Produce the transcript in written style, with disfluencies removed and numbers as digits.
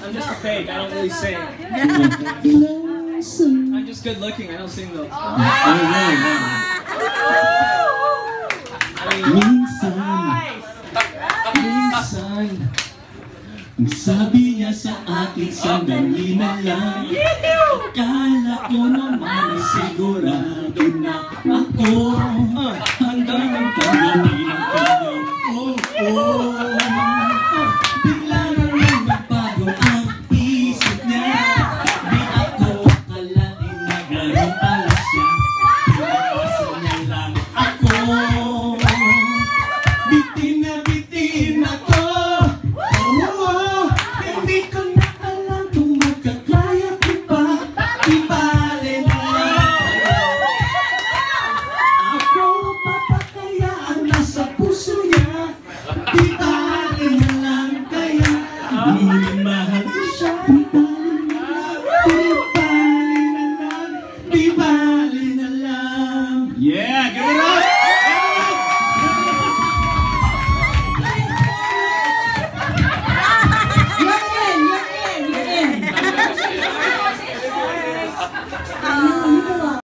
I'm just a fake. I don't really sing. I'm just good looking. I don't sing though. Minsan, sabi niya sa akin sandali na lang. Akala ko naman ay sigurado na ako hanggang tanggapin ang kanyang bigla naman nagbago ang isip niya. Di ako akalain na gano'n pala siya. Pinasa niya lang ako. Bitin na bitin ako. Hindi ko na alam kung magkakaya ko pa. Ibale na lang. Ako papakayaan nasa puso niya. Ibale na lang kaya. Ngunit mahal ko siya.